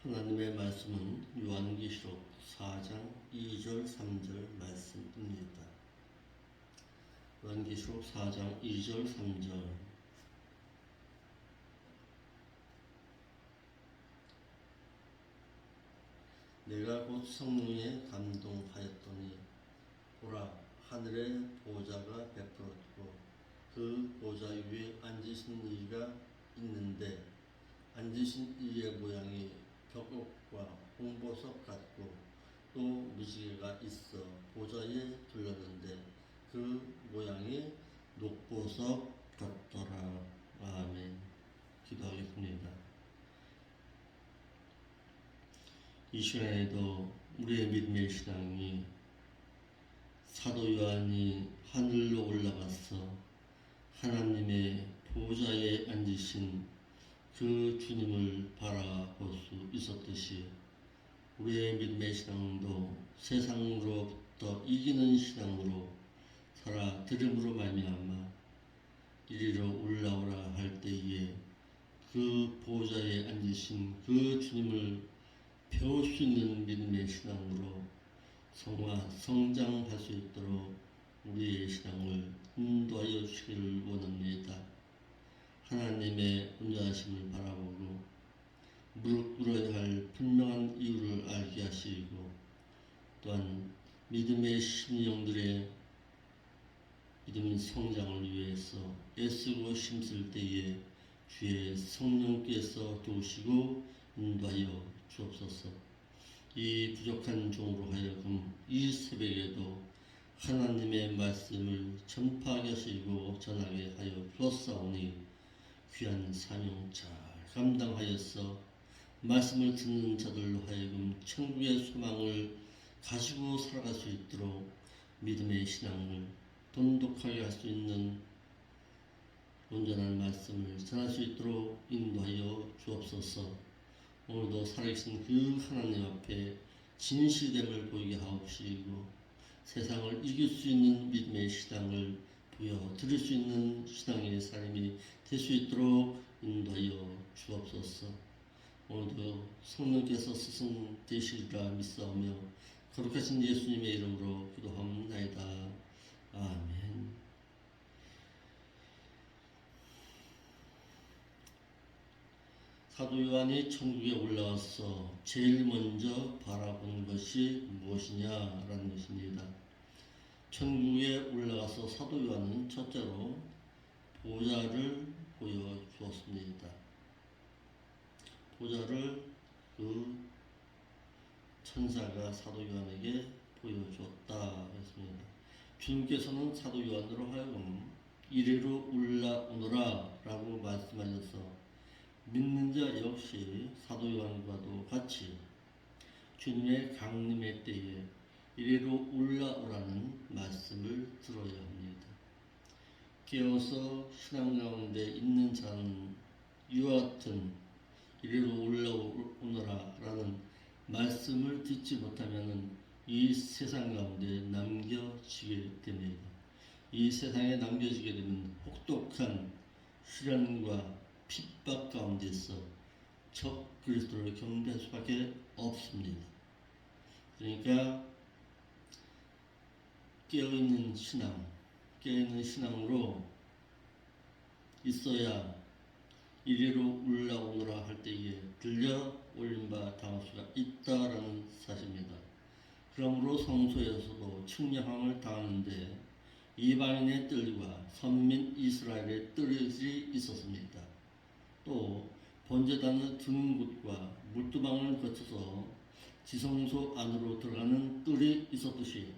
하나님의 말씀은 요한계시록 4장 2절 3절 말씀입니다. 요한계시록 4장 2절 3절. 내가 곧 성령에 감동하였더니 보라, 하늘에 보좌가 베풀었고 그 보좌 위에 앉으신 이가 있는데 앉으신 이의 모양이 벽옥과 홍보석 같고 또 무지개가 있어 보좌에 둘렀는데 그 모양이 녹보석 같더라. 아멘. 기도하겠습니다. 이 시간에도 우리의 믿음의 신앙이 사도 요한이 하늘로 올라가서 하나님의 보좌에 앉으신 그 주님을 바라볼 수 있었듯이 우리의 믿음의 신앙도 세상으로부터 이기는 신앙으로 살아 들음으로 말미암아 이리로 올라오라 할 때에 그 보좌에 앉으신 그 주님을 배울 수 있는 믿음의 신앙으로 성장할 수 있도록 우리의 신앙을 인도하여 주시기를 원합니다. 하나님의 온전하심을 바라보고 무릎 꿇어야 할 분명한 이유를 알게 하시고 또한 믿음의 심령들의 믿음 성장을 위해서 애쓰고 힘쓸 때에 주의 성령께서 도우시고 인도하여 주옵소서. 이 부족한 종으로 하여금 이 새벽에도 하나님의 말씀을 전파하게 하시고 전하게 하여 주옵사오니 귀한 사명 잘 감당하여서 말씀을 듣는 자들로 하여금 천국의 소망을 가지고 살아갈 수 있도록 믿음의 신앙을 돈독하게 할 수 있는 온전한 말씀을 전할 수 있도록 인도하여 주옵소서. 오늘도 살아계신 그 하나님 앞에 진실됨을 보이게 하옵시고 세상을 이길 수 있는 믿음의 신앙을 보여드릴 수 있는 신앙의 삶이 될 수 있도록 인도하여 주옵소서. 오늘도 성령께서 스승 되시리라 믿사오며 거룩하신 예수님의 이름으로 기도합니다. 아멘. 사도 요한이 천국에 올라와서 제일 먼저 바라본 것이 무엇이냐라는 것입니다. 천국에 올라가서 사도 요한은 첫째로 보좌를 보여주었습니다. 보좌를 그 천사가 사도 요한에게 보여주었다 했습니다. 주님께서는 사도 요한으로 하여금 이리로 올라오너라 라고 말씀하셔서 믿는 자 역시 사도 요한과도 같이 주님의 강림의 때에 이리로 올라오라는 말씀을 들어야 합니다. 깨어서 신앙 가운데 있는 자는 이와 같은 이리로 올라오너라 라는 말씀을 듣지 못하면 이 세상 가운데 남겨지게 됩니다. 이 세상에 남겨지게 되면 혹독한 시련과 핍박 가운데서 적 그리스도를 경배할 수밖에 없습니다. 그러니까 깨어있는 신앙으로 있어야 이리로 올라오너라 할 때에 들려 올림바 당할 수가 있다라는 사실입니다. 그러므로 성소에서도 측량함을 당하는데 이방인의 뜰과 선민 이스라엘의 뜰이 있었습니다. 또 번제단을 두는 곳과 물두방을 거쳐서 지성소 안으로 들어가는 뜰이 있었듯이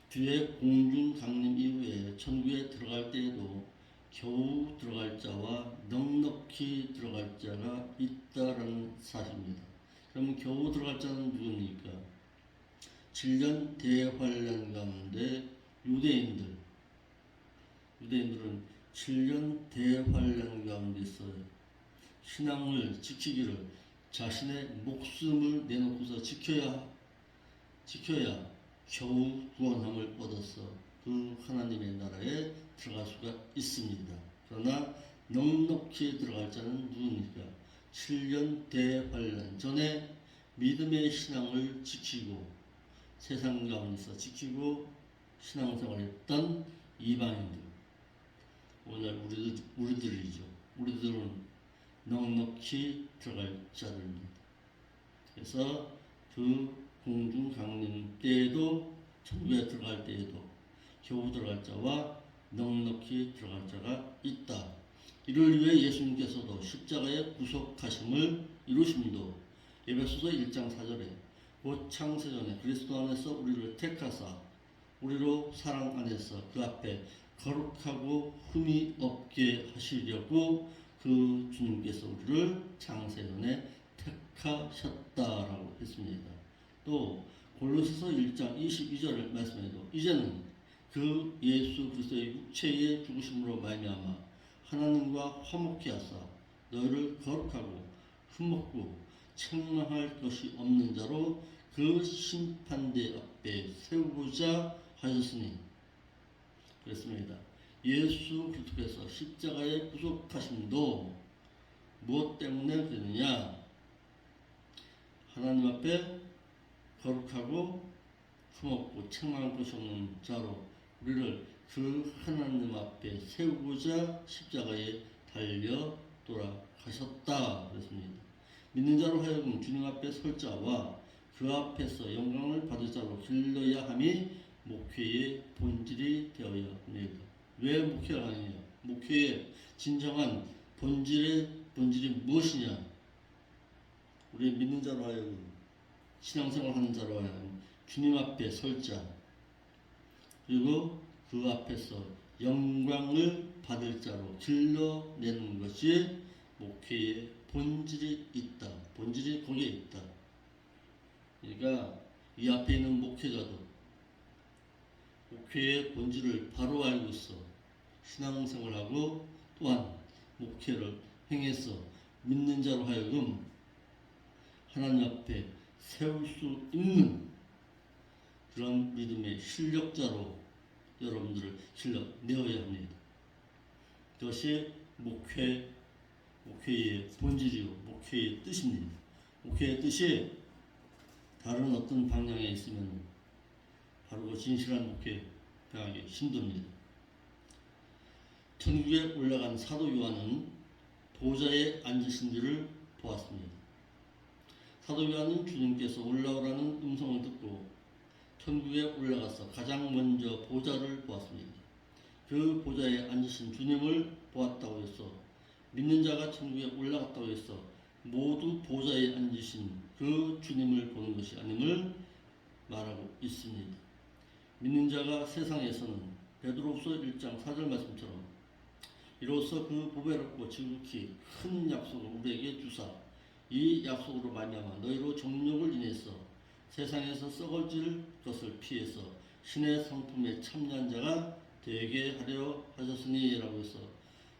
뒤에 공중 강림 이후에 천국에 들어갈 때에도 겨우 들어갈 자와 넉넉히 들어갈 자가 있다라는 사실입니다. 그럼 겨우 들어갈 자는 누굽니까? 7년 대환란 가운데 유대인들은 7년 대환란 가운데서 신앙을 지키기를 자신의 목숨을 내놓고서 지켜야 겨우 구원함을 얻어서 그 하나님의 나라에 들어갈 수가 있습니다. 그러나 넉넉히 들어갈 자는 누굽니까? 7년 대환란 전에 믿음의 신앙을 지키고 세상 가운데서 지키고 신앙생활했던 이방인들, 오늘 우리들이죠. 우리들은 넉넉히 들어갈 자들입니다. 그래서 그 공중 강림 때에도, 천국에 들어갈 때에도 겨우 들어갈 자와 넉넉히 들어갈 자가 있다. 이를 위해 예수님께서도 십자가의 구속하심을 이루심도 에베소서 1장 4절에 곧 창세전에 그리스도 안에서 우리를 택하사 우리로 사랑 안에서 그 앞에 거룩하고 흠이 없게 하시려고 그 주님께서 우리를 창세전에 택하셨다라고 했습니다. 또 골로새서 1장 22절 말씀에도 이제는 그 예수 그리스도의 육체의 죽으심으로 말미암아 하나님과 화목케 하사 너희를 거룩하고 흠없고 책망할 것이 없는 자로 그 심판대 앞에 세우고자 하셨으니, 그랬습니다. 예수 그리스도께서 십자가의 구속하심도 무엇 때문에 그러느냐? 하나님 앞에 거룩하고 흠없고 책망할 것이 없는 자로 우리를 그 하나님 앞에 세우고자 십자가에 달려 돌아가셨다 그랬습니다. 믿는 자로 하여금 주님 앞에 설 자와 그 앞에서 영광을 받을 자로 길러야 함이 목회의 본질이 되어야 합니다. 왜 목회를 하느냐? 목회의 진정한 본질이 무엇이냐? 우리 믿는 자로 하여금, 신앙생활 하는 자로 하여금 주님 앞에 설 자, 그리고 그 앞에서 영광을 받을 자로 길러내는 것이 목회의 본질이 있다. 본질이 거기에 있다. 그러니까 이 앞에 있는 목회자도 목회의 본질을 바로 알고서 신앙생활하고 또한 목회를 행해서 믿는 자로 하여금 하나님 앞에 세울 수 있는 그런 믿음의 실력자로 여러분들을 길러내어야 합니다. 그것이 목회의 본질이요, 목회의 뜻입니다. 목회의 뜻이 다른 어떤 방향에 있으면 바로 진실한 목회 행하기 힘듭니다. 천국에 올라간 사도 요한은 보좌에 앉으신 이를 보았습니다. 사도 요한은 주님께서 올라오라는 음성을 듣고 천국에 올라가서 가장 먼저 보좌를 보았습니다. 그 보좌에 앉으신 주님을 보았다고 해서 믿는 자가 천국에 올라갔다고 해서 모두 보좌에 앉으신 그 주님을 보는 것이 아님을 말하고 있습니다. 믿는 자가 세상에서는 베드로후서 1장 4절 말씀처럼 이로써 그 보배롭고 지극히 큰 약속을 우리에게 주사 이 약속으로 말미암아 너희로 정욕을 인해서 세상에서 썩어질 것을 피해서 신의 성품에 참여한 자가 되게 하려 하셨으니라고 해서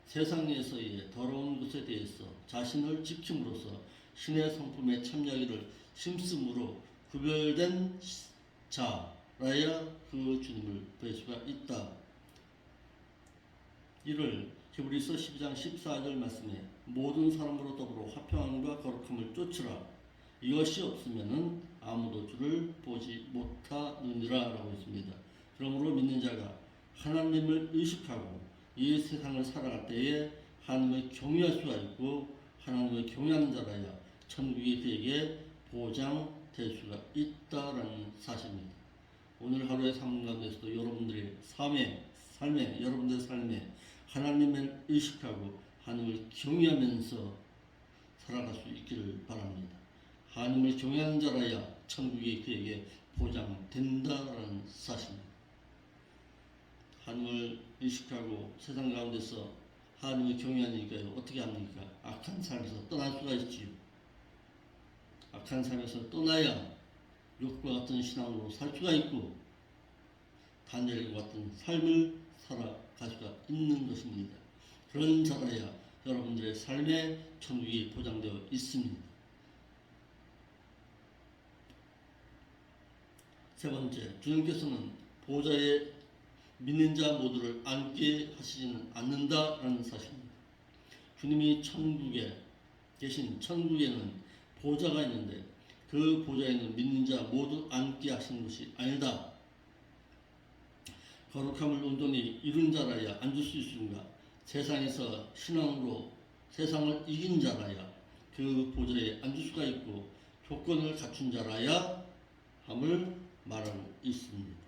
세상에서의 더러운 것에 대해서 자신을 지킴으로써 신의 성품에 참여하기를 힘쓰므로 구별된 자라야 그 주님을 뵐 수가 있다. 이를 히브리서 12장 14절 말씀에 모든 사람으로 더불어 화평함과 거룩함을 쫓으라. 이것이 없으면은 아무도 주를 보지 못하느니라 라고 했습니다. 그러므로 믿는 자가 하나님을 의식하고 이 세상을 살아갈 때에 하나님을 경외할 수가 있고 하나님을 경외하는 자라야 천국이 그에게 보장될 수가 있다라는 사실입니다. 오늘 하루의 삶 가운데서도 여러분들의 여러분들의 삶에 하나님을 의식하고 하나님을 경외하면서 살아갈 수 있기를 바랍니다. 하나님을 경외하는 자라야 천국이 그에게 보장된다라는 사실입니다. 하나님을 의식하고 세상 가운데서 하나님을 경외하니까요. 어떻게 합니까? 악한 삶에서 떠날 수가 있지요. 악한 삶에서 떠나야 욥과 같은 신앙으로 살 수가 있고 다니엘과 같은 삶을 살아갈 수가 있는 것입니다. 그런 자라야 여러분들의 삶에 천국이 보장되어 있습니다. 세 번째, 주님께서는 보좌에 믿는 자 모두를 앉게 하시지는 않는다라는 사실입니다. 주님이 천국에 계신 천국에는 보좌가 있는데 그 보좌에는 믿는 자 모두 앉게 하신 것이 아니다. 거룩함을 온전히 이룬 자라야 앉을 수 있는가? 세상에서 신앙으로 세상을 이긴 자라야 그 보좌에 앉을 수가 있고 조건을 갖춘 자라야 함을 말하고 있습니다.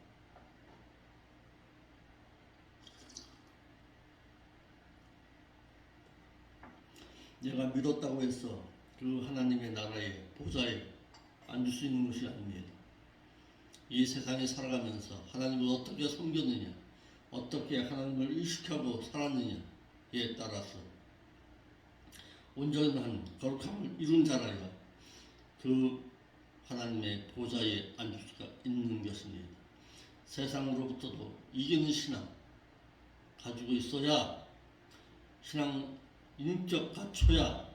내가 믿었다고 해서 그 하나님의 나라의 보좌에 앉을 수 있는 것이 아닙니다. 이 세상에 살아가면서 하나님을 어떻게 섬겼느냐, 어떻게 하나님을 의식하고 살았느냐에 따라서 온전한 거룩함을 이룬 자라야 그 하나님의 보좌에 앉을 수가 있는 것입니다. 세상으로부터도 이기는 신앙 가지고 있어야 신앙 인격 갖춰야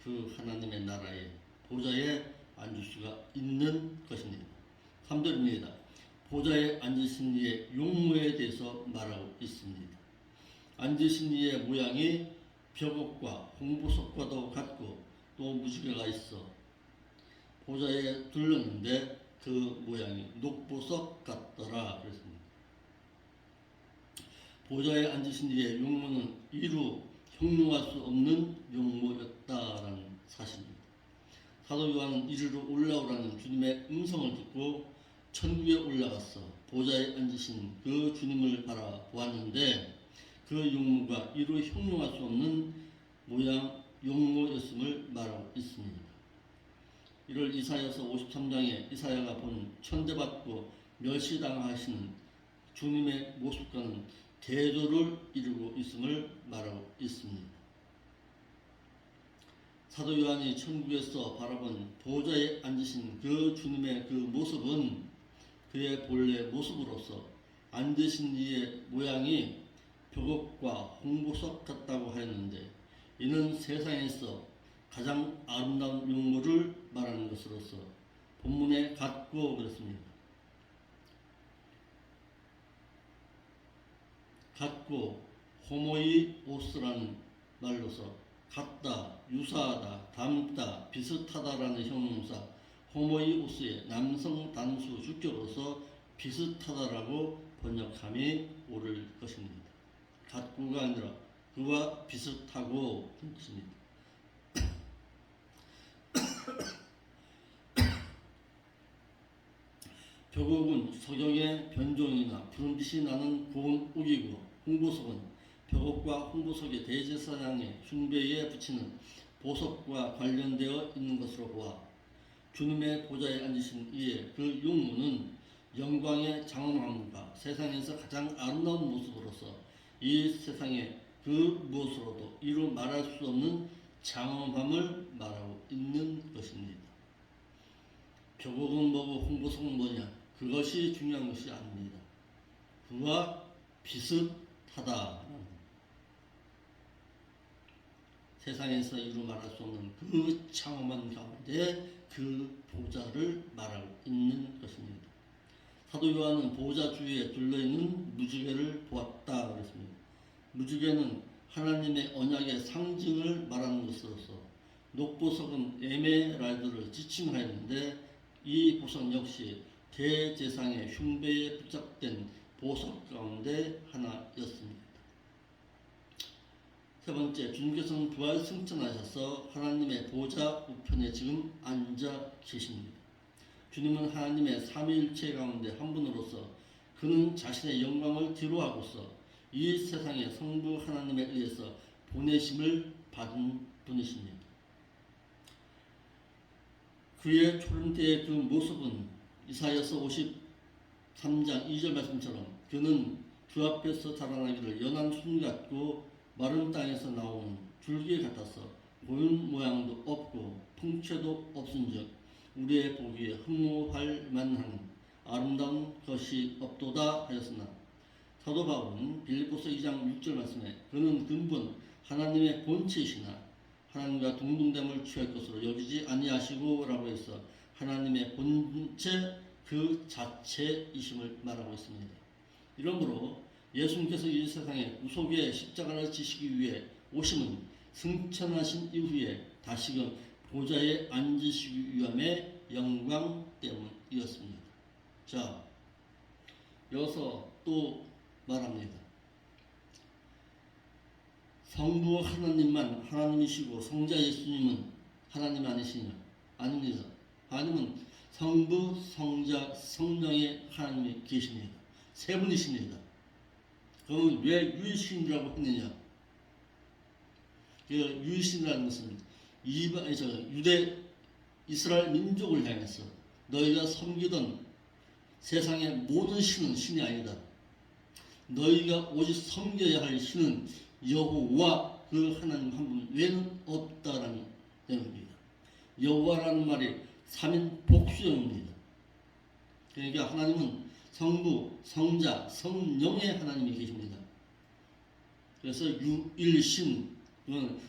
그 하나님의 나라의 보좌에 앉을 수가 있는 것입니다. 3절입니다. 보좌에 앉으신 이의 용모에 대해서 말하고 있습니다. 앉으신 이의 모양이 벽옥과 홍보석과도 같고 또 무지개가 있어 보좌에 둘렀는데 그 모양이 녹보석 같더라 그랬습니다. 보좌에 앉으신 이의 용모는 이루 형용할 수 없는 용모였다라는 사실입니다. 사도 요한은 이리로 올라오라는 주님의 음성을 듣고 천국에 올라가서 보좌에 앉으신 그 주님을 바라보았는데 그 용모가 이루 형용할 수 없는 모양 용모였음을 말하고 있습니다. 이를 이사야서 53장에 이사야가 본 천대받고 멸시당하시는 주님의 모습과는 대조를 이루고 있음을 말하고 있습니다. 사도 요한이 천국에서 바라본 보좌에 앉으신 그 주님의 그 모습은 그의 본래 모습으로서 앉으신 이의 모양이 벽옥과 홍보석 같다고 하였는데 이는 세상에서 가장 아름다운 용모를 말하는 것으로서 본문에 같고 그렇습니다. 같고 호모이오스라는 말로서 같다, 유사하다, 닮다, 비슷하다라는 형용사 호모이오스의 남성 단수 주격으로서 비슷하다라고 번역함이 옳을 것입니다. 같고가 아니라 그와 비슷하고 그런 뜻입니다. 벽옥은 석영의 변종이나 푸른빛이 나는 고운 옥이고 홍보석은 벽옥과 홍보석의 대제사장의 흉배에 붙이는 보석과 관련되어 있는 것으로 보아 주님의 보좌에 앉으신 이의 그 용모는 영광의 장엄함과 세상에서 가장 아름다운 모습으로서 이 세상의 그 무엇으로도 이루 말할 수 없는 장엄함을 말하고 있는 것입니다. 벽옥은 뭐고 홍보석은 뭐냐? 그것이 중요한 것이 아닙니다. 그와 비슷하다. 세상에서 이루 말할 수 없는 그 장엄한 가운데 그 보좌를 말하고 있는 것입니다. 사도 요한은 보좌 주위에 둘러있는 무지개를 보았다 그랬습니다. 무지개는 하나님의 언약의 상징을 말하는 것으로서 녹보석은 에메랄드를 지칭하였는데 이 보석 역시 대제사장의 흉배에 붙잡된 보석 가운데 하나였습니다. 세 번째, 주님께서는 부활 승천하셔서 하나님의 보좌 우편에 지금 앉아 계십니다. 주님은 하나님의 삼위일체 가운데 한 분으로서 그는 자신의 영광을 뒤로하고서 이 세상에 성부 하나님에 의해서 보내심을 받은 분이십니다. 그의 초림 때의 그 모습은 이사야서 53장 2절 말씀처럼 그는 주 앞에서 자라나기를 연한 순 같고 마른 땅에서 나오는 줄기 같아서 보는 모양도 없고 풍채도 없은즉 우리의 보기에 흠모할 만한 아름다운 것이 없도다 하였으나 사도 바울은 빌립보서 2장 6절 말씀에 그는 근본 하나님의 본체이시나 하나님과 동등됨을 취할 것으로 여기지 아니하시고 라고 해서 하나님의 본체 그 자체이심을 말하고 있습니다. 이러므로 예수님께서 이 세상에 구속의 십자가를 지시기 위해 오심은 승천하신 이후에 다시금 보좌에 앉으시기 위함의 영광 때문이었습니다. 자, 여기서 또 말합니다. 성부 하나님만 하나님이시고 성자 예수님은 하나님 아니시냐? 아닙니다. 하나님은 성부, 성자, 성령의 하나님이 계십니다. 세 분이십니다. 그러면 왜 유일신이라고 했느냐? 그 유일신이라는 것은 유대 이스라엘 민족을 향해서 너희가 섬기던 세상의 모든 신은 신이 아니다. 너희가 오직 섬겨야 할 신은 여호와 그 하나님 한 분 외에는 없다라는 내용입니다. 여호와라는 말이 3인 복수형입니다. 그러니까 하나님은 성부, 성자, 성령의 하나님이 계십니다. 그래서 유일신,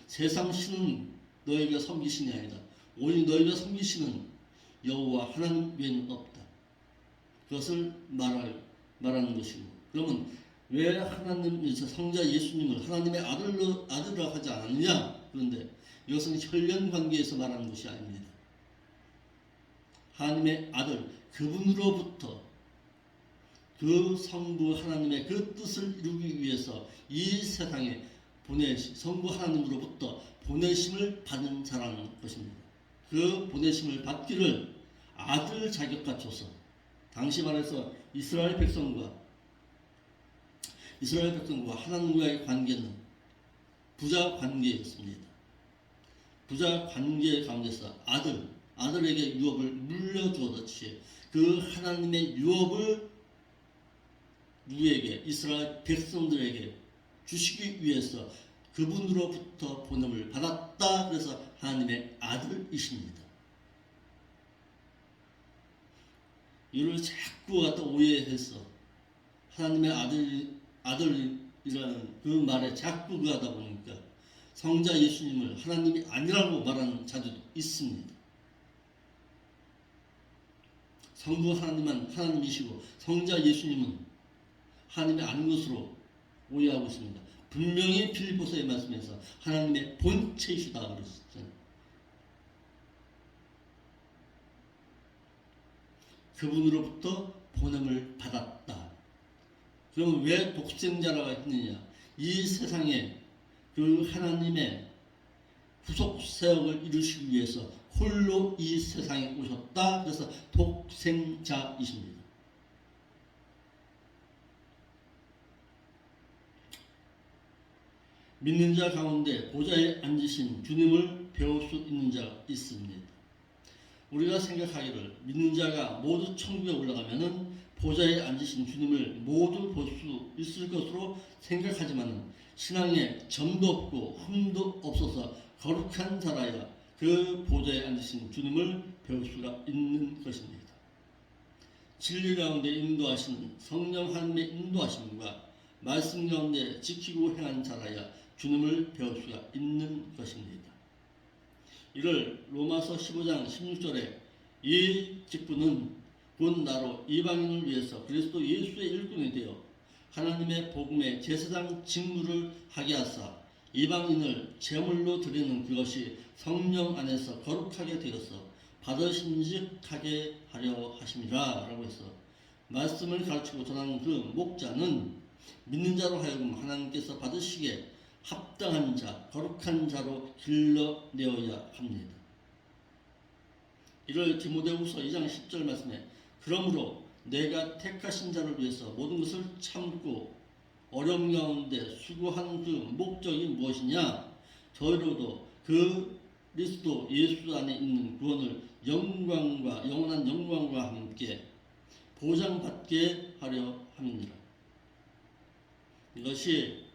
세상 신은 너희가 섬기신이 아니다. 오직 너희가 섬기시는 여호와 하나님 외에는 없다. 그것을 말하는 것이고, 그러면 왜 하나님에서 성자 예수님을 하나님의 아들이라고 하지 않았느냐? 그런데 이것은 혈연 관계에서 말하는 것이 아닙니다. 하나님의 아들, 그분으로부터 그 성부 하나님의 그 뜻을 이루기 위해서 이 세상에 성부 하나님으로부터 보내심을 받은 자라는 것입니다. 그 보내심을 받기를 아들 자격 갖춰서 당시 말해서 이스라엘 백성과 하나님과의 관계는 부자 관계였습니다. 부자 관계 가운데서 아들에게 유업을 물려주었듯이 그 하나님의 유업을 누구에게? 이스라엘 백성들에게 주시기 위해서 그분으로부터 보냄을 받았다. 그래서 하나님의 아들이십니다. 이를 자꾸 갖다 오해해서 하나님의 아들이라는 그 말에 자꾸 하다 보니까 성자 예수님을 하나님이 아니라고 말하는 자들도 있습니다. 성부 하나님만 하나님이시고 성자 예수님은 하나님이 아닌 것으로 오해하고 있습니다. 분명히 빌립보서의 말씀에서 하나님의 본체이시다 그랬었잖아요. 그분으로부터 보냄을 받았다. 그러면 왜 독생자라고 했느냐? 이 세상에 그 하나님의 구속 사역을 이루시기 위해서 홀로 이 세상에 오셨다. 그래서 독생자이십니다. 믿는 자 가운데 보좌에 앉으신 주님을 배울 수 있는 자가 있습니다. 우리가 생각하기를 믿는 자가 모두 천국에 올라가면은 보좌에 앉으신 주님을 모두 볼 수 있을 것으로 생각하지만은 신앙에 점도 없고 흠도 없어서 거룩한 자라야 그 보좌에 앉으신 주님을 배울 수가 있는 것입니다. 진리 가운데 인도하시는 성령 하나님의 인도하심과 말씀 가운데 지키고 행한 자라야 주님을 배울 수가 있는 것입니다. 이를 로마서 15장 16절에 이 직분은 곧 나로 이방인을 위해서 그리스도 예수의 일꾼이 되어 하나님의 복음의 제사장 직무를 하게 하사 이방인을 제물로 드리는 그것이 성령 안에서 거룩하게 되어서 받으심직하게 하려 하심이라 라고 해서 말씀을 가르치고 전하는 그 목자는 믿는 자로 하여금 하나님께서 받으시기에 합당한 자, 거룩한 자로 길러내어야 합니다. 이를 디모데후서 2장 10절 말씀에 그러므로 내가 택하신 자를 위해서 모든 것을 참고 어려움 가운데 수고한 그 목적이 무엇이냐? 저희로도 그 그리스도 예수 안에 있는 구원을 영원한 영광과 함께 보장받게 하려 함이니라. 이것이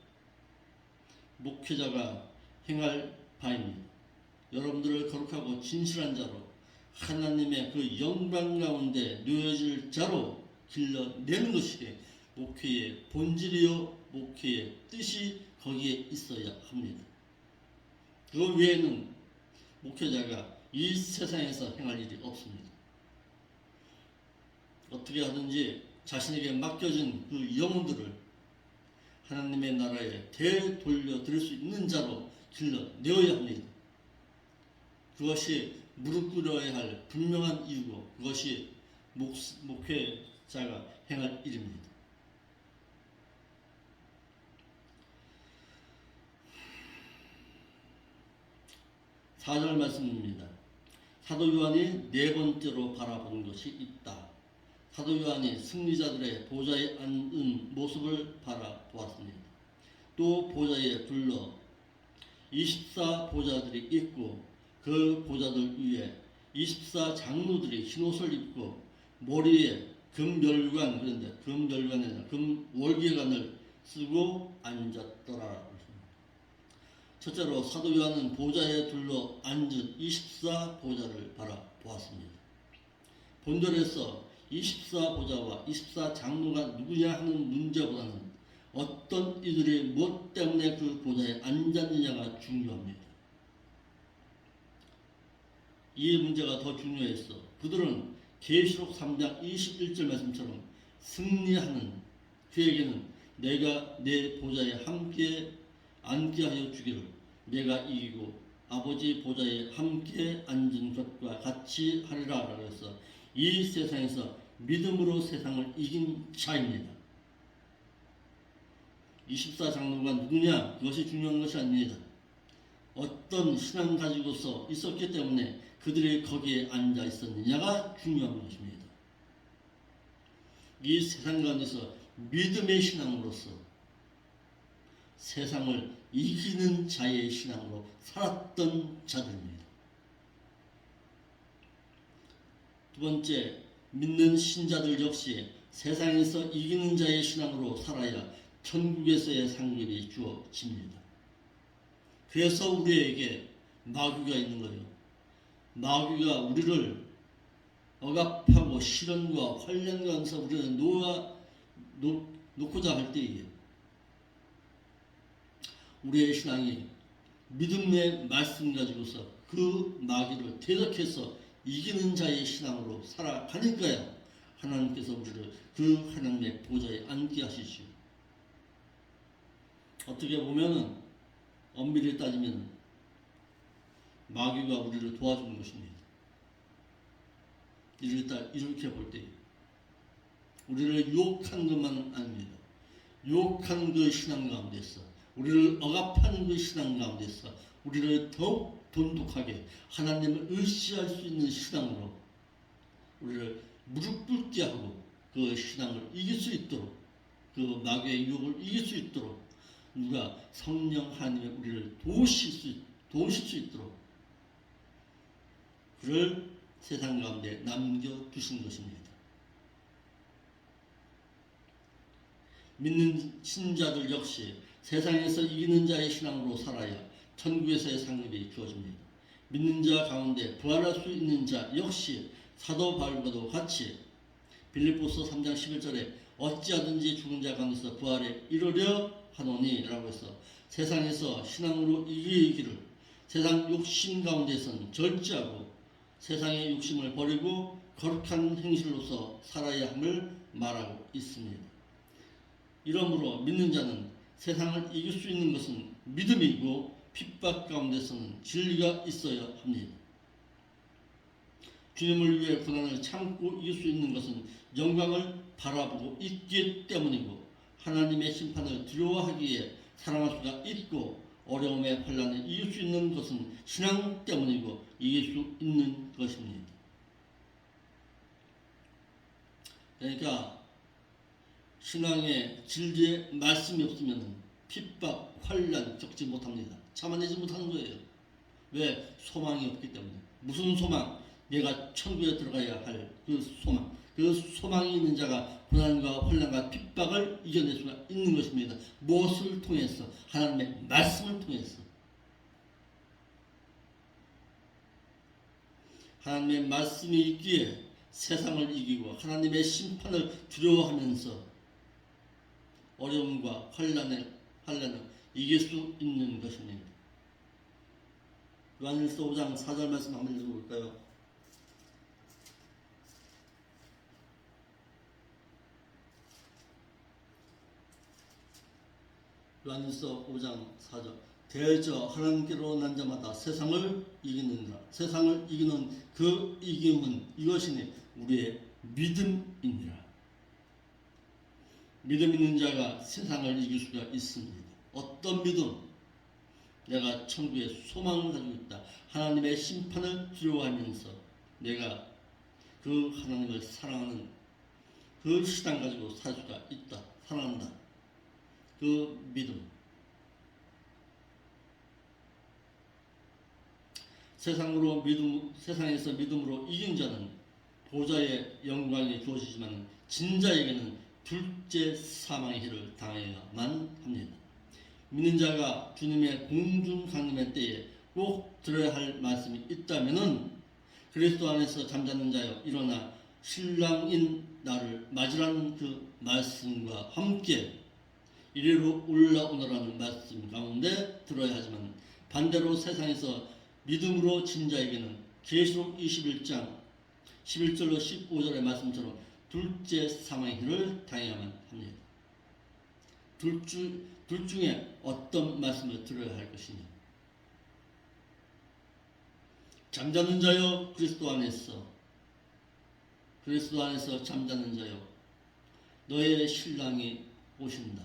목회자가 행할 바입니다. 여러분들을 거룩하고 진실한 자로 하나님의 그 영광 가운데 놓여질 자로 길러내는 것이 목회의 본질이요 목회의 뜻이 거기에 있어야 합니다. 그 외에는 목회자가 이 세상에서 행할 일이 없습니다. 어떻게 하든지 자신에게 맡겨진 그 영혼들을 하나님의 나라에 되돌려 드릴 수 있는 자로 길러내어야 합니다. 그것이 무릎 꿇어야 할 분명한 이유고 그것이 목회자가 행할 일입니다. 사절 말씀입니다. 사도 요한이 네 번째로 바라본 것이 있다. 사도 요한이 승리자들의 보좌에 앉은 모습을 바라보았습니다. 또 보좌에 둘러 24보좌들이 있고 그 보좌들 위에 24장로들이 흰옷을 입고 머리에 금멸관, 그런데 금멸관이 아니라 금월계관을 쓰고 앉았더라. 첫째로 사도 요한은 보좌에 둘러 앉은 24보좌를 바라보았습니다. 본절에서 24보좌와 24장로가 누구냐 하는 문제보다는 어떤 이들이 무엇 때문에 그 보좌에 앉았느냐가 중요합니다. 이 문제가 더 중요했어. 그들은 계시록 3장 21절 말씀처럼 승리하는 그에게는 내가 내 보좌에 함께 앉게 하여 주기를 내가 이기고 아버지 보좌에 함께 앉은 것과 같이 하리라 라고 해서 이 세상에서 믿음으로 세상을 이긴 자입니다. 24장로가 누구냐? 그것이 중요한 것이 아닙니다. 어떤 신앙 가지고서 있었기 때문에 그들이 거기에 앉아 있었느냐가 중요한 것입니다. 이 세상 가운데서 믿음의 신앙으로서 세상을 이기는 자의 신앙으로 살았던 자들입니다. 두 번째, 믿는 신자들 역시 세상에서 이기는 자의 신앙으로 살아야 천국에서의 상급이 주어집니다. 그래서 우리에게 마귀가 있는 거예요. 마귀가 우리를 억압하고 시련과 환란 가운데서 우리를 놓고자 할 때에 우리의 신앙이 믿음의 말씀 가지고서 그 마귀를 대적해서 이기는 자의 신앙으로 살아가니까요. 하나님께서 우리를 그 하나님의 보좌에 앉게 하시지요. 어떻게 보면은 엄밀히 따지면 마귀가 우리를 도와주는 것입니다. 이렇게 볼 때 우리를 유혹한 것만 아닙니다. 유혹한 그 신앙 가운데서 우리를 억압하는 그 신앙 가운데서 우리를 더욱 돈독하게 하나님을 의지할 수 있는 신앙으로 우리를 무릎 꿇게 하고 그 신앙을 이길 수 있도록 그 마귀의 유혹을 이길 수 있도록 누가 성령 하나님의 우리를 도우실 수 있도록 그를 세상 가운데 남겨두신 것입니다. 믿는 신자들 역시 세상에서 이기는 자의 신앙으로 살아야 천국에서의 상급이 주어집니다. 믿는 자 가운데 부활할 수 있는 자 역시 사도 바울과도 같이 빌립보서 3장 11절에 어찌하든지 죽은 자 가운데서 부활에 이르려 하노니 라고 해서 세상에서 신앙으로 이기기를 세상 욕심 가운데서는 절제하고 세상의 욕심을 버리고 거룩한 행실로서 살아야 함을 말하고 있습니다. 이러므로 믿는 자는 세상을 이길 수 있는 것은 믿음이고 핍박 가운데서는 진리가 있어야 합니다. 주님을 위해 고난을 참고 이길 수 있는 것은 영광을 바라보고 있기 때문이고 하나님의 심판을 두려워하기에 사랑할 수가 있고 어려움의 환난을 이길 수 있는 것은 신앙 때문이고 이길 수 있는 것입니다. 그러니까 신앙의 진리의 말씀이 없으면 핍박, 환난 겪지 못합니다. 참아내지 못하는 거예요. 왜? 소망이 없기 때문에. 무슨 소망? 내가 천국에 들어가야 할 그 소망. 그 소망이 있는 자가 고난과 환난과 핍박을 이겨낼 수가 있는 것입니다. 무엇을 통해서? 하나님의 말씀을 통해서. 하나님의 말씀이 있기에 세상을 이기고 하나님의 심판을 두려워하면서 어려움과 환난을 이길 수 있는 것입니다. 요한일서 5장 4절 말씀 한번 읽어볼까요? 요한일서 5장 4절 대저 하나님께로 난 자마다 세상을 이기느니라. 세상을 이기는 그 이김은 이것이니 우리의 믿음이니라. 믿음 있는 자가 세상을 이길 수가 있습니다. 어떤 믿음? 내가 천국의 소망을 가지고 있다. 하나님의 심판을 두려워하면서 내가 그 하나님을 사랑하는 그 신앙 가지고 살 수가 있다. 살아난다. 그 믿음. 세상에서 믿음으로 이긴 자는 보좌의 영광이 주어지지만 진자에게는 둘째 사망의 해를 당해야만 합니다. 믿는 자가 주님의 공중 강림의 때에 꼭 들어야 할 말씀이 있다면은 그리스도 안에서 잠자는 자여 일어나 신랑인 나를 맞으라는 그 말씀과 함께 이리로 올라오너라는 말씀 가운데 들어야 하지만 반대로 세상에서 믿음으로 진 자에게는 계시록 21장 11절로 15절의 말씀처럼 둘째 사망의 해를 당해야만 합니다. 둘 중에 어떤 말씀을 들어야 할 것이냐? 잠자는 자여 그리스도 안에서 잠자는 자여 너의 신랑이 오신다.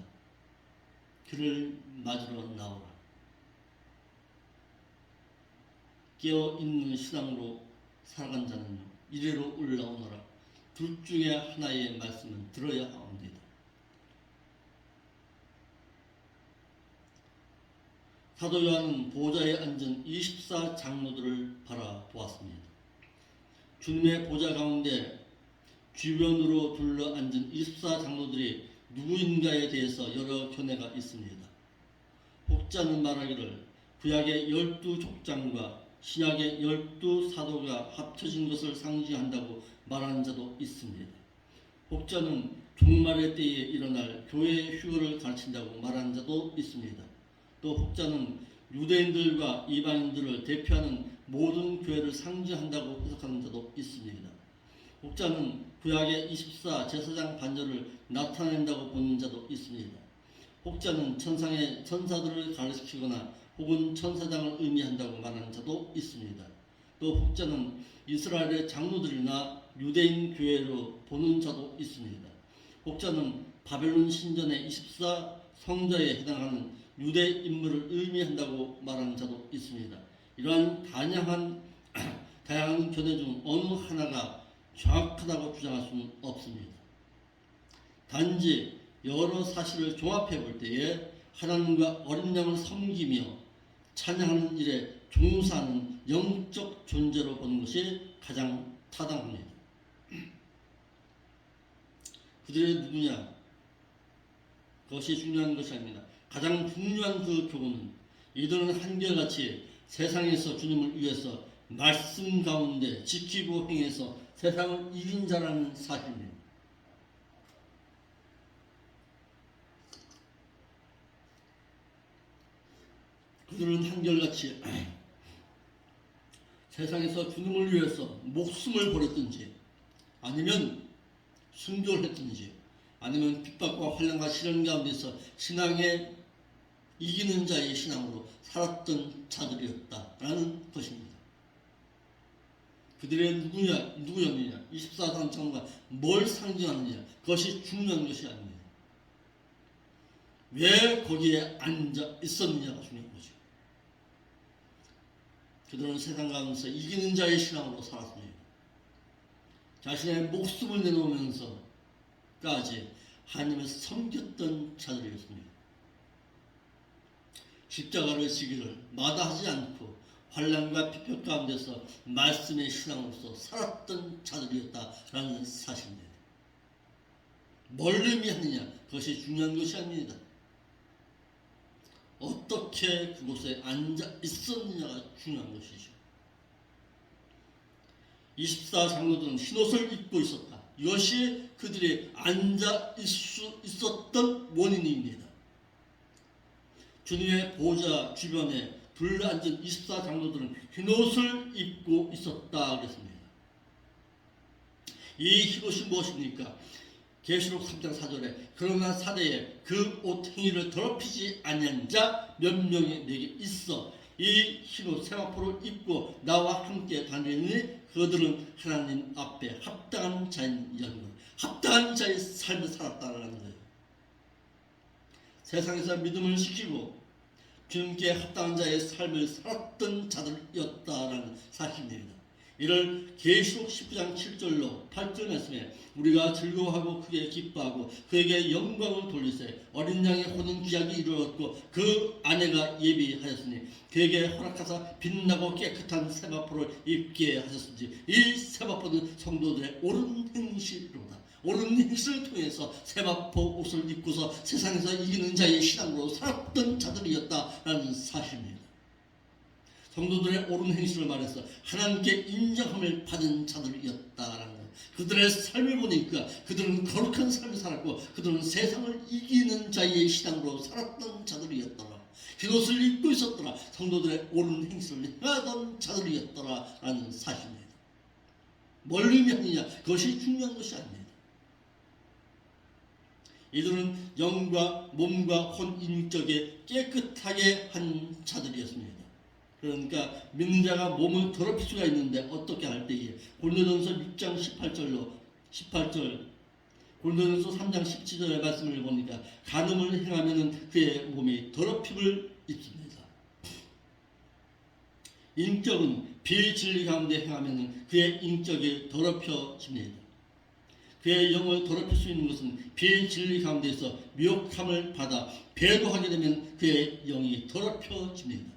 그를 맞으러 나오라. 깨어있는 신앙으로 살아간 자는 이래로 올라오너라. 둘 중에 하나의 말씀은 들어야 합니다. 사도 요한은 보좌에 앉은 24장로들을 바라보았습니다. 주님의 보좌 가운데 주변으로 둘러 앉은 24장로들이 누구인가에 대해서 여러 견해가 있습니다. 혹자는 말하기를 구약의 12족장과 신약의 12사도가 합쳐진 것을 상징한다고 말하는 자도 있습니다. 혹자는 종말의 때에 일어날 교회의 휴거를 가르친다고 말하는 자도 있습니다. 또 혹자는 유대인들과 이방인들을 대표하는 모든 교회를 상징한다고 해석하는 자도 있습니다. 혹자는 구약의 24 제사장 반절을 나타낸다고 보는 자도 있습니다. 혹자는 천사들을 가르치거나 혹은 천사장을 의미한다고 말하는 자도 있습니다. 또 혹자는 이스라엘의 장로들이나 유대인 교회로 보는 자도 있습니다. 혹자는 바벨론 신전의 24 성자에 해당하는 유대 인물을 의미한다고 말하는 자도 있습니다. 이러한 다양한 견해 중 어느 하나가 정확하다고 주장할 수는 없습니다. 단지 여러 사실을 종합해 볼 때에 하나님과 어린 양을 섬기며 찬양하는 일에 종사하는 영적 존재로 보는 것이 가장 타당합니다. 그들이 누구냐? 그것이 중요한 것이 아닙니다. 가장 중요한 그 교훈은 이들은 한결같이 세상에서 주님을 위해서 말씀 가운데 지키고 행해서 세상을 이긴 자라는 사실입니다. 그들은 한결같이 세상에서 주님을 위해서 목숨을 버렸든지 아니면 순교를 했든지 아니면 핍박과 환난과 시련 가운데서 신앙에 이기는 자의 신앙으로 살았던 자들이었다라는 것입니다. 그들의 누구였느냐? 24장로가 뭘 상징하느냐? 그것이 중요한 것이 아닙니다. 왜 거기에 앉아 있었느냐가 중요한 거죠. 그들은 세상 가운데서 이기는 자의 신앙으로 살았습니다. 자신의 목숨을 내놓으면서까지 하나님을 섬겼던 자들이었습니다. 십자가를 지기를 마다하지 않고 환난과 핍박 가운데서 말씀의 신앙으로서 살았던 자들이었다라는 사실입니다. 뭘 의미하느냐? 그것이 중요한 것이 아닙니다. 어떻게 그곳에 앉아 있었느냐가 중요한 것이죠. 24장로들은 흰옷을 입고 있었다. 이것이 그들이 앉아 있었던 원인입니다. 주님의 보좌 주변에 둘러앉은 24장로들은 흰옷을 입고 있었다 그랬습니다. 이 흰옷이 무엇입니까? 계시록 3장 4절에 그러나 사대에 그 옷 행위를 더럽히지 아니한 자 몇 명이 내게 있어 이 흰옷 세마포를 입고 나와 함께 다니니 그들은 하나님 앞에 합당한 자인 영으로 합당한 자의 삶을 살았다라는 거예요. 세상에서 믿음을 지키고 주님께 합당한 자의 삶을 살았던 자들이었다라는 사실입니다. 이를 계시록 19장 7절로 8절 말씀에 우리가 즐거워하고 크게 기뻐하고 그에게 영광을 돌리세 어린 양의 혼인 기약이 이루어졌고 그 아내가 예비하였으니 그에게 허락하사 빛나고 깨끗한 세마포를 입게 하셨은지 이 세마포는 성도들의 옳은 행실로다. 옳은 행실을 통해서 세마포 옷을 입고서 세상에서 이기는 자의 신앙으로 살았던 자들이었다라는 사실입니다. 성도들의 옳은 행실을 말해서 하나님께 인정함을 받은 자들이었다라는 것. 그들의 삶을 보니까 그들은 거룩한 삶을 살았고 그들은 세상을 이기는 자의 신앙으로 살았던 자들이었더라. 흰옷을 입고 있었더라. 성도들의 옳은 행실을 행하던 자들이었더라라는 사실입니다. 뭘 의미하느냐? 그것이 중요한 것이 아닙니다. 이들은 영과 몸과 혼 인격에 깨끗하게 한 자들이었습니다. 그러니까 믿는 자가 몸을 더럽힐 수가 있는데 어떻게 할 때에 고린도전서 6장 18절 고린도전서 3장 17절의 말씀을 보니까 간음을 행하면 그의 몸이 더럽힘을 입습니다. 인격은 비진리 가운데 행하면 그의 인격이 더럽혀집니다. 그의 영을 더럽힐 수 있는 것은 비진리 가운데서 미혹함을 받아 배도하게 되면 그의 영이 더럽혀집니다.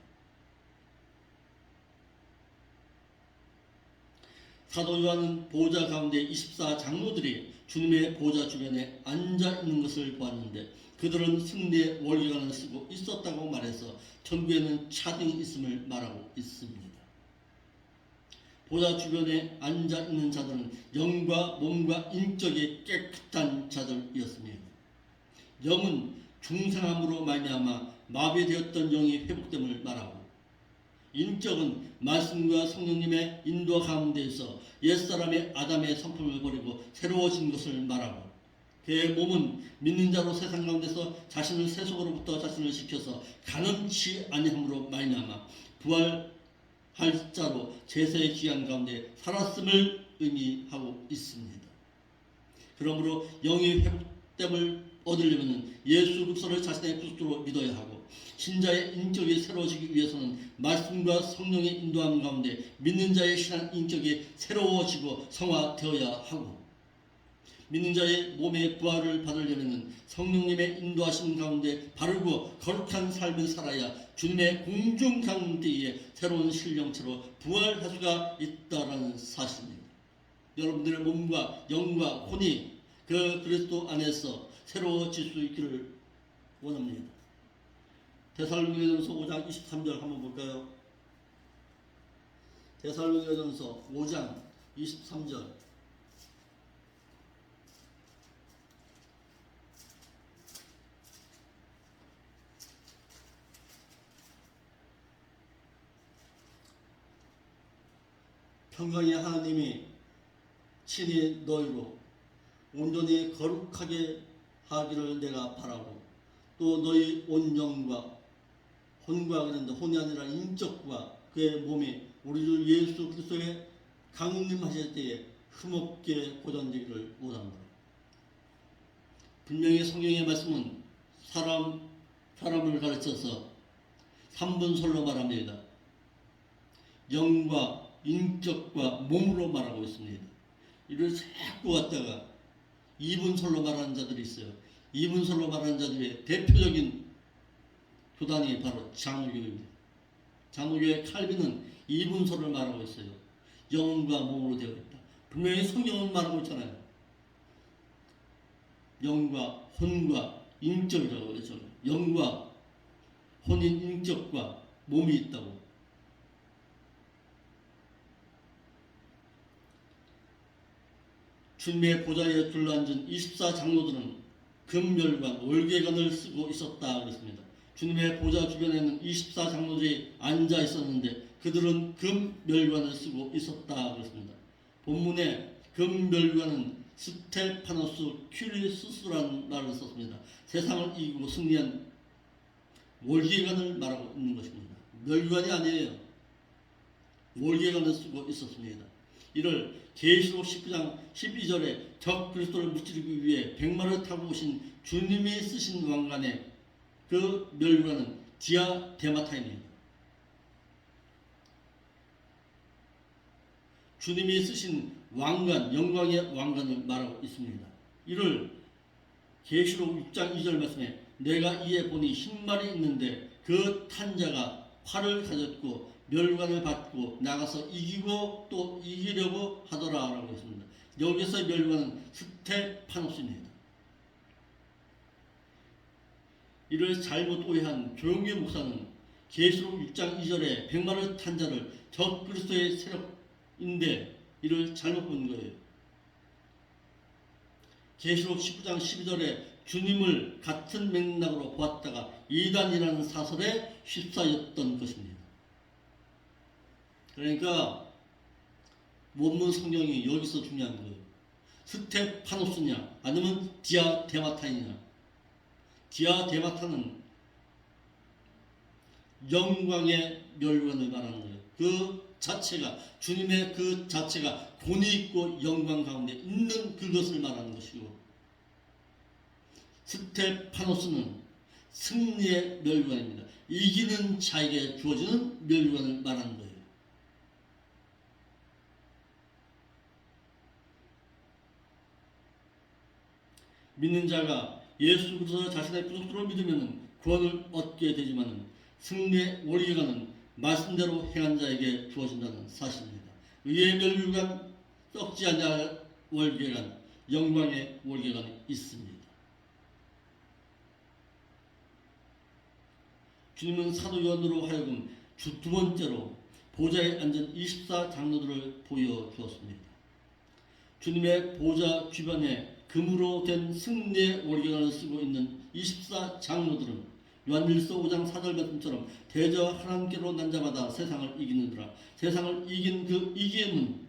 사도 요한은 보좌 가운데 24장로들이 주님의 보좌 주변에 앉아 있는 것을 보았는데 그들은 승리의 월계관을 쓰고 있었다고 말해서 천국에는 차등이 있음을 말하고 있습니다. 보좌 주변에 앉아 있는 자들은 영과 몸과 인격이 깨끗한 자들이었습니다. 영은 중생함으로 말미암아 마비되었던 영이 회복됨을 말하고 인격은 말씀과 성령님의 인도 가운데에서 옛사람의 아담의 성품을 버리고 새로워진 것을 말하고 그의 몸은 믿는 자로 세상 가운데서 자신을 세속으로부터 자신을 지켜서 가늠치 아니함으로 말미암아 부활할 자로 제세의 기한 가운데 살았음을 의미하고 있습니다. 그러므로 영의 회복됨을 얻으려면 예수 그리스도를 자신의 그리스도로 믿어야 하고 신자의 인격이 새로워지기 위해서는 말씀과 성령의 인도함 가운데 믿는 자의 신앙 인격이 새로워지고 성화되어야 하고 믿는 자의 몸의 부활을 받으려면 성령님의 인도하심 가운데 바르고 거룩한 삶을 살아야 주님의 공중 가운데에 새로운 신령체로 부활할 수가 있다라는 사실입니다. 여러분들의 몸과 영과 혼이 그 그리스도 안에서 새로워질 수 있기를 원합니다. 데살로니가전서 5장 23절 한번 볼까요? 데살로니가전서 5장 23절 평강의 하나님이 친히 너희로 온전히 거룩하게 하기를 내가 바라고 또 너희 온 영과 혼과 그런데 혼이 아니라 인격과 그의 몸이 우리 주 예수 그리스도의 강림 하실 때에 흠없게 보존되기를 원합니다. 분명히 성경의 말씀은 사람을 가르쳐서 3분설로 말합니다. 영과 인격과 몸으로 말하고 있습니다. 이를 자꾸 갖다가 2분설로 말하는 자들이 있어요. 2분설로 말하는 자들의 대표적인 교단이 바로 장로교입니다. 장로교의 칼빈은 2분설을 말하고 있어요. 영과 몸으로 되어 있다. 분명히 성경은 말하고 있잖아요. 영과 혼과 인격이라고 그러죠. 영과 혼인 인격과 몸이 있다고. 주님의 보좌에 둘러앉은 24장로들은 금멸관, 월계관을 쓰고 있었다 그랬습니다. 주님의 보좌 주변에는 24장로들이 앉아 있었는데 그들은 금멸관을 쓰고 있었다 그랬습니다. 본문에 금멸관은 스테파노스 큐리수스라는 말을 썼습니다. 세상을 이기고 승리한 월계관을 말하고 있는 것입니다. 멸관이 아니에요. 월계관을 쓰고 있었습니다. 이를 계시록 19장 12절에 적 그리스도를 무찌르기 위해 백마를 타고 오신 주님이 쓰신 왕관의 그 멸관은 디아데마타입니다. 주님이 쓰신 왕관, 영광의 왕관을 말하고 있습니다. 이를 계시록 6장 2절 말씀에 내가 이에 보니 흰 말이 있는데 그 탄 자가 활을 가졌고 멸관을 받고 나가서 이기고 또 이기려고 하더라 라고 했습니다. 여기서 멸관은 스테파노스입니다. 이를 잘못 오해한 조용기 목사는 계시록 6장 2절에 백마를 탄 자를 적 그리스도의 세력인데 이를 잘못 본 거예요. 계시록 19장 12절에 주님을 같은 맥락으로 보았다가 이단이라는 사설에 휩싸였던 것입니다. 그러니까 원문 성경이 여기서 중요한 거예요. 스테파노스냐 아니면 디아데마타이냐. 디아데마타는 영광의 멸관을 말하는 거예요. 그 자체가 주님의 그 자체가 권위 있고 영광 가운데 있는 그것을 말하는 것이고, 스테파노스는 승리의 멸관입니다. 이기는 자에게 주어지는 멸관을 말하는 거예요. 믿는 자가 예수 그리스도 자신의 구속주로 믿으면 구원을 얻게 되지만 승리의 월계관은 말씀대로 행한 자에게 주어진다는 사실입니다. 의의 멸관, 썩지 않을 월계관, 영광의 월계관이 있습니다. 주님은 사도 요한으로 하여금 두 번째로 보좌에 앉은 24장로들을 보여주었습니다. 주님의 보좌 주변에 금으로 된 승리의 월계관을 쓰고 있는 24장로들은 요한일서 5장 4절 말씀처럼 대저 하나님께로 난 자마다 세상을 이기느니라. 세상을 이긴 그 이김은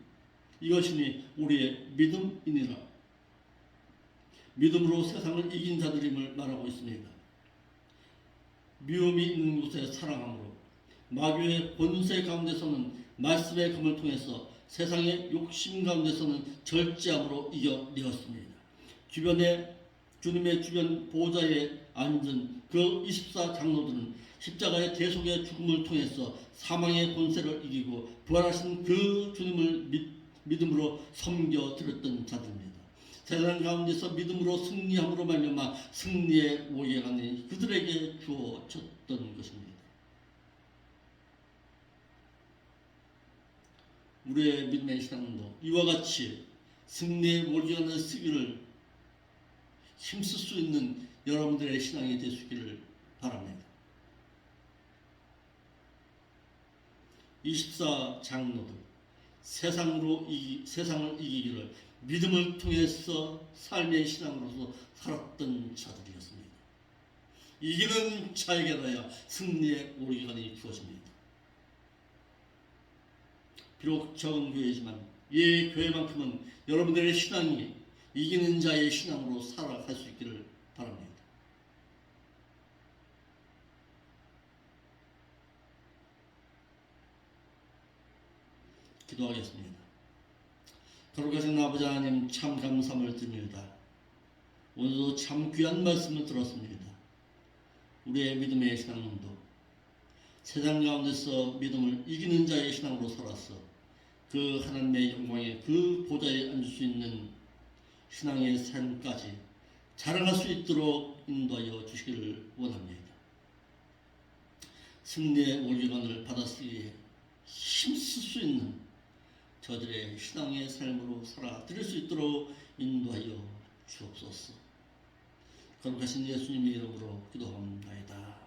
이것이니 우리의 믿음이니라. 믿음으로 세상을 이긴 자들임을 말하고 있습니다. 미움이 있는 곳에 사랑함으로, 마귀의 권세 가운데서는 말씀의 검을 통해서, 세상의 욕심 가운데서는 절제함으로 이겨내었습니다. 주변에 주님의 주변 보좌에 앉은 그 24장로들은 십자가의 대속의 죽음을 통해서 사망의 권세를 이기고 부활하신 그 주님을 믿음으로 섬겨드렸던 자들입니다. 세상 가운데서 믿음으로 승리함으로 말미암아 승리의 월계관이 그들에게 주어졌던 것입니다. 우리의 믿음의 신앙도 이와 같이 승리의 월계관을 쓰기를 힘쓸 수 있는 여러분들의 신앙이 되시기를 바랍니다. 24장로들 세상을 이기기를 믿음을 통해서 삶의 신앙으로서 살았던 자들이었습니다. 이기는 자에게라야 승리의 월계관이 주어집니다. 비록 적은 교회지만 이 교회만큼은 여러분들의 신앙이 이기는 자의 신앙으로 살아갈 수 있기를 바랍니다. 기도하겠습니다. 거룩하신 아버지 하나님, 참 감사함을 드립니다. 오늘도 참 귀한 말씀을 들었습니다. 우리의 믿음의 신앙도 세상 가운데서 믿음을 이기는 자의 신앙으로 살아서 그 하나님의 영광의 그 보좌에 앉을 수 있는 신앙의 삶까지 자랑할 수 있도록 인도하여 주시기를 원합니다. 승리의 월계관을 받아쓰기에 힘쓸 수 있는 저들의 신앙의 삶으로 살아드릴 수 있도록 인도하여 주옵소서. 거룩하신 예수님의 이름으로 기도합니다.